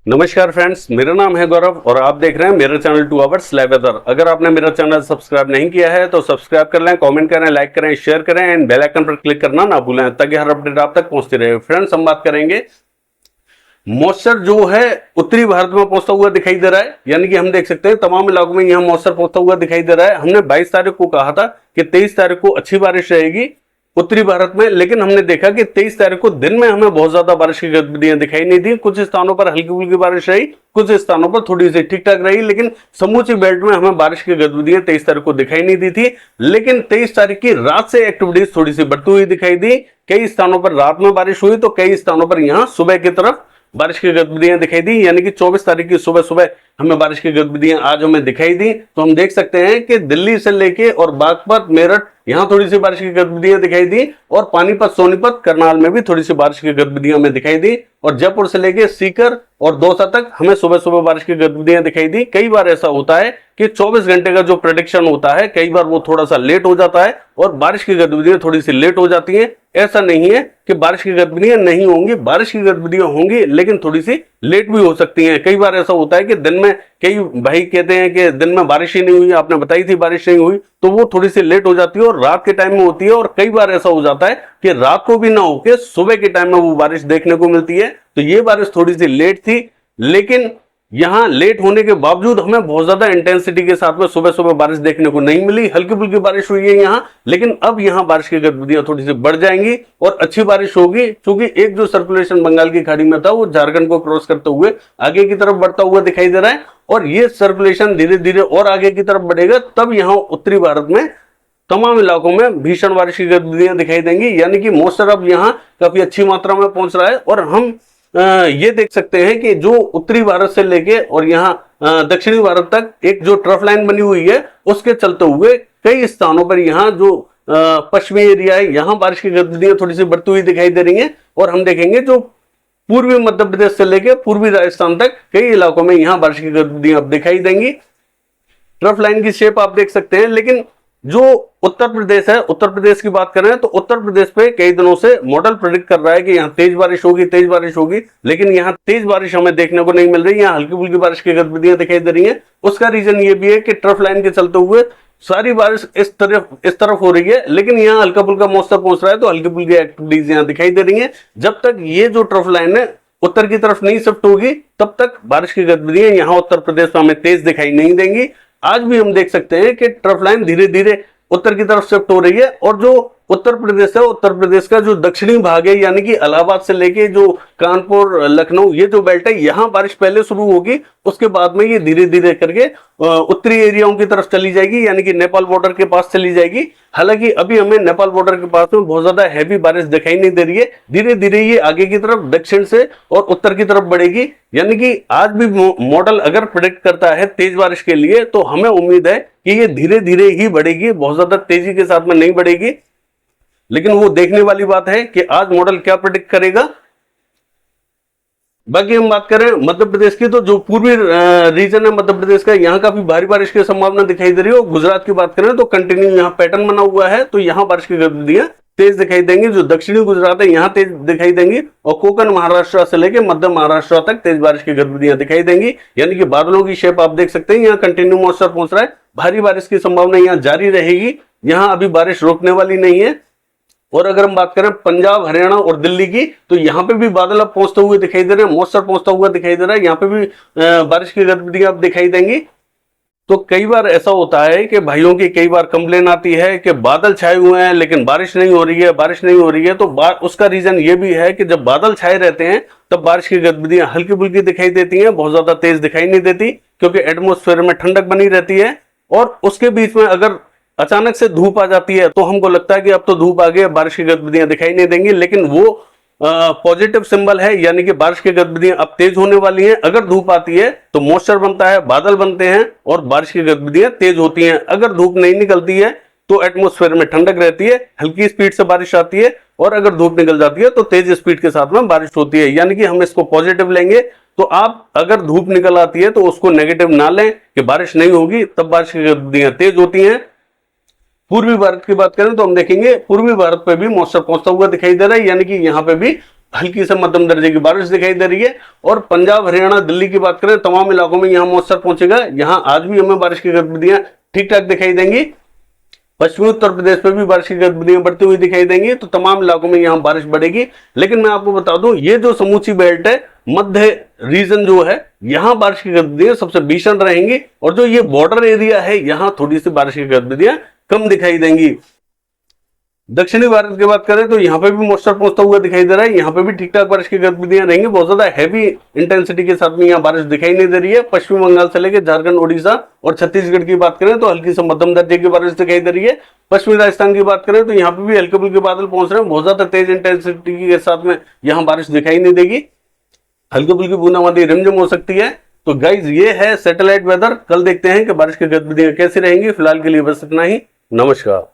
नमस्कार फ्रेंड्स, मेरा नाम है गौरव और आप देख रहे हैं मेरा चैनल 2 आवर्स लाइव वेदर। अगर आपने मेरा चैनल सब्सक्राइब नहीं किया है तो सब्सक्राइब कर लें, कमेंट करें, लाइक करें, शेयर करें एंड बेल आइकन पर क्लिक करना ना भूलें ताकि हर अपडेट आप तक पहुंचती रहे। फ्रेंड्स, हम बात करेंगे मॉइस्चर जो है उत्तरी भारत में पहुंचता हुआ दिखाई दे रहा है, यानी कि हम देख सकते हैं तमाम इलाकों में यहाँ मॉइस्चर पहुंचता हुआ दिखाई दे रहा है। हमने 22 तारीख को कहा था कि 23 तारीख को अच्छी बारिश रहेगी उत्तरी भारत में, लेकिन हमने देखा कि 23 तारीख को दिन में हमें बहुत ज्यादा बारिश की गतिविधियां दिखाई नहीं दी। कुछ स्थानों पर हल्की फुल्की बारिश रही, कुछ स्थानों पर थोड़ी सी ठीक ठाक रही, लेकिन समूची बेल्ट में हमें बारिश की गतिविधियां 23 तारीख को दिखाई नहीं दी थी। लेकिन 23 तारीख की रात से एक्टिविटीज थोड़ी सी बढ़ती हुई दिखाई दी। कई स्थानों पर रात में बारिश हुई तो कई स्थानों पर यहाँ सुबह की तरफ बारिश की गतिविधियां दिखाई दी, यानी कि 24 तारीख की सुबह सुबह हमें बारिश की गतिविधियां आज हमें दिखाई दी। तो हम देख सकते हैं कि दिल्ली से लेके और बागपत, मेरठ यहां थोड़ी सी बारिश की गतिविधियां दिखाई दी और पानीपत, सोनीपत, करनाल में भी थोड़ी सी बारिश की गतिविधियां हमें दिखाई दी और जयपुर से लेके सीकर और दौसा तक हमें सुबह सुबह बारिश की गतिविधियां दिखाई दी। कई बार ऐसा होता है कि 24 घंटे का जो प्रेडिक्शन होता है कई बार वो थोड़ा सा लेट हो जाता है और बारिश की गतिविधियां थोड़ी सी लेट हो जाती हैं। ऐसा नहीं है कि बारिश की गतिविधियां नहीं होंगी, बारिश की गतिविधियां होंगी लेकिन थोड़ी सी लेट भी हो सकती हैं। कई बार ऐसा होता है कि दिन में कई भाई कहते हैं कि दिन में बारिश ही नहीं हुई, आपने बताई थी बारिश नहीं हुई, तो वो थोड़ी सी लेट हो जाती है और रात के टाइम में होती है। और कई बार ऐसा हो जाता है कि रात को भी ना होके सुबह के टाइम में वो बारिश देखने को मिलती है। तो ये बारिश थोड़ी सी लेट थी, लेकिन यहां लेट होने के बावजूद हमें बहुत ज्यादा इंटेंसिटी के साथ में सुबह सुबह बारिश देखने को नहीं मिली। हल्की फुल्की बारिश हुई है यहां, लेकिन अब यहां बारिश की गतिविधियां थोड़ी सी बढ़ जाएंगी और अच्छी बारिश होगी, क्योंकि एक जो सर्कुलेशन बंगाल की खाड़ी में था वो झारखंड को क्रॉस करते हुए आगे की तरफ बढ़ता हुआ दिखाई दे रहा है और ये सर्कुलेशन धीरे धीरे और आगे की तरफ बढ़ेगा। तब यहां उत्तरी भारत में तमाम इलाकों में भीषण बारिश की गतिविधियां दिखाई देंगी, यानी कि मॉइस्चर अब यहाँ काफी अच्छी मात्रा में पहुंच रहा है। और हम ये देख सकते हैं कि जो उत्तरी भारत से लेके और यहाँ दक्षिणी भारत तक एक जो ट्रफ लाइन बनी हुई है उसके चलते हुए कई स्थानों पर यहाँ जो पश्चिमी एरिया है यहाँ बारिश की गतिविधियां थोड़ी सी बढ़ती हुई दिखाई दे रही हैं। और हम देखेंगे जो पूर्वी मध्य प्रदेश से लेके पूर्वी राजस्थान तक कई इलाकों में यहाँ बारिश की गतिविधियां अब दिखाई देंगी। ट्रफ लाइन की शेप आप देख सकते हैं। लेकिन जो उत्तर प्रदेश है, उत्तर प्रदेश की बात करें तो उत्तर प्रदेश पे कई दिनों से मॉडल प्रेडिक्ट कर रहा है कि यहाँ तेज बारिश होगी, तेज बारिश होगी, लेकिन यहाँ तेज बारिश हमें देखने को नहीं मिल रही। यहाँ हल्की फुल्की बारिश की गतिविधियां दिखाई दे रही हैं। उसका रीजन ये भी है कि ट्रफ लाइन के चलते हुए सारी बारिश इस तरफ हो रही है, लेकिन यहाँ हल्का फुल्का मॉइस्चर पहुंच रहा है तो हल्की फुल्की एक्टिविटीज यहाँ दिखाई दे रही है। जब तक ये जो ट्रफ लाइन है उत्तर की तरफ नहीं शिफ्ट होगी तब तक बारिश की गतिविधियां यहाँ उत्तर प्रदेश में हमें तेज दिखाई नहीं देंगी। आज भी हम देख सकते हैं कि ट्रफ लाइन धीरे धीरे उत्तर की तरफ शिफ्ट हो रही है और जो उत्तर प्रदेश है, उत्तर प्रदेश का जो दक्षिणी भाग है, यानी कि इलाहाबाद से लेके जो कानपुर, लखनऊ, ये जो बेल्ट है यहाँ बारिश पहले शुरू होगी, उसके बाद में ये धीरे धीरे करके उत्तरी एरियाओं की तरफ चली जाएगी, यानी कि नेपाल बॉर्डर के पास चली जाएगी। हालांकि अभी हमें नेपाल बॉर्डर के पास में बहुत ज्यादा हैवी बारिश दिखाई नहीं दे रही है। धीरे धीरे ये आगे की तरफ दक्षिण से और उत्तर की तरफ बढ़ेगी, यानी कि आज भी मॉडल अगर प्रेडिक्ट करता है तेज बारिश के लिए तो हमें उम्मीद है कि ये धीरे धीरे ही बढ़ेगी, बहुत ज्यादा तेजी के साथ में नहीं बढ़ेगी। लेकिन वो देखने वाली बात है कि आज मॉडल क्या प्रेडिक्ट करेगा। बाकी हम बात करें मध्य प्रदेश की, तो जो पूर्वी रीजन है मध्य प्रदेश का, यहाँ काफी भारी बारिश की संभावना दिखाई दे रही है। और गुजरात की बात करें तो कंटिन्यू यहाँ पैटर्न बना हुआ है, तो यहाँ बारिश की गतिविधियां तेज दिखाई देंगी। जो दक्षिणी गुजरात है यहाँ तेज दिखाई देंगी और कोकण महाराष्ट्र से लेकर मध्य महाराष्ट्र तक तेज बारिश की गतिविधियां दिखाई देंगी। यानी कि बादलों की शेप आप देख सकते हैं, यहाँ कंटिन्यू मॉइस्चर पहुंच रहा है, भारी बारिश की संभावना यहाँ जारी रहेगी। यहाँ अभी बारिश रोकने वाली नहीं है। और अगर हम बात करें पंजाब, हरियाणा और दिल्ली की, तो यहाँ पे भी बादल अब पहुंचते हुए दिखाई दे रहे हैं, मॉइस्चर पहुंचता हुआ दिखाई दे रहा है। यहाँ पे भी बारिश की गतिविधियां अब दिखाई देंगी। तो कई बार ऐसा होता है कि भाइयों की कई बार कंप्लेन आती है कि बादल छाए हुए हैं लेकिन बारिश नहीं हो रही है, बारिश नहीं हो रही है। तो उसका रीजन ये भी है कि जब बादल छाए रहते हैं तब बारिश की गतिविधियां हल्की फुल्की दिखाई देती हैं, बहुत ज्यादा तेज दिखाई नहीं देती, क्योंकि एटमोस्फेयर में ठंडक बनी रहती है। और उसके बीच में अगर अचानक से धूप आ जाती है तो हमको लगता है कि अब तो धूप आ गई, बारिश की गतिविधियां दिखाई नहीं देंगी, लेकिन वो पॉजिटिव सिंबल है, यानी कि बारिश की गतिविधियां अब तेज होने वाली हैं। अगर धूप आती है तो मॉइस्चर बनता है, बादल बनते हैं और बारिश की गतिविधियां तेज होती हैं। अगर धूप नहीं निकलती है तो एटमोस्फेयर में ठंडक रहती है, हल्की स्पीड से बारिश आती है, और अगर धूप निकल जाती है तो तेज स्पीड के साथ में बारिश होती है। यानी कि हम इसको पॉजिटिव लेंगे। तो आप अगर धूप निकल आती है तो उसको नेगेटिव ना लें कि बारिश नहीं होगी, तब बारिश की गतिविधियां तेज होती हैं। पूर्वी भारत की बात करें तो हम देखेंगे पूर्वी भारत पे भी मॉइस्चर पहुंचता हुआ दिखाई दे रहा है, यानी कि यहाँ पे भी हल्की से मध्यम दर्जे की बारिश दिखाई दे रही है। और पंजाब, हरियाणा, दिल्ली की बात करें, तमाम इलाकों में यहाँ मॉइस्चर पहुंचेगा। यहाँ आज भी हमें बारिश की गतिविधियां ठीक ठाक दिखाई देंगी। पश्चिमी उत्तर प्रदेश में भी बारिश की गतिविधियां बढ़ती हुई दिखाई देंगी। तो तमाम इलाकों में यहाँ बारिश बढ़ेगी। लेकिन मैं आपको बता दूं, ये जो समूची बेल्ट है, मध्य रीजन जो है, यहाँ बारिश की गतिविधियां सबसे भीषण रहेंगी। और जो ये बॉर्डर एरिया है, यहाँ थोड़ी सी बारिश की गतिविधियां कम दिखाई देंगी। दक्षिणी भारत की बात करें तो यहाँ पे भी मॉइस्चर पहुंचता हुआ दिखाई दे रहा है। यहाँ पे भी ठीक ठाक बारिश की गतिविधियां रहेंगी। बहुत ज्यादा हैवी इंटेंसिटी के साथ में यहाँ बारिश दिखाई नहीं दे रही है। पश्चिम बंगाल से लेकर झारखंड, उड़ीसा और छत्तीसगढ़ की बात करें तो हल्की से मध्यम दर्जे की बारिश दिखाई दे रही है। पश्चिमी राजस्थान की बात करें तो यहाँ पे भी हल्के फुल्के बादल पहुंच रहे हैं। बहुत ज्यादा तेज इंटेंसिटी के साथ में यहाँ बारिश दिखाई नहीं देगी। हल्की फुल्की बूंदाबांदी रिमझिम हो सकती है। तो गाइज, ये है सैटेलाइट वेदर। कल देखते हैं कि बारिश की गतिविधियां कैसी रहेंगी। फिलहाल के लिए बस इतना ही। नमस्कार।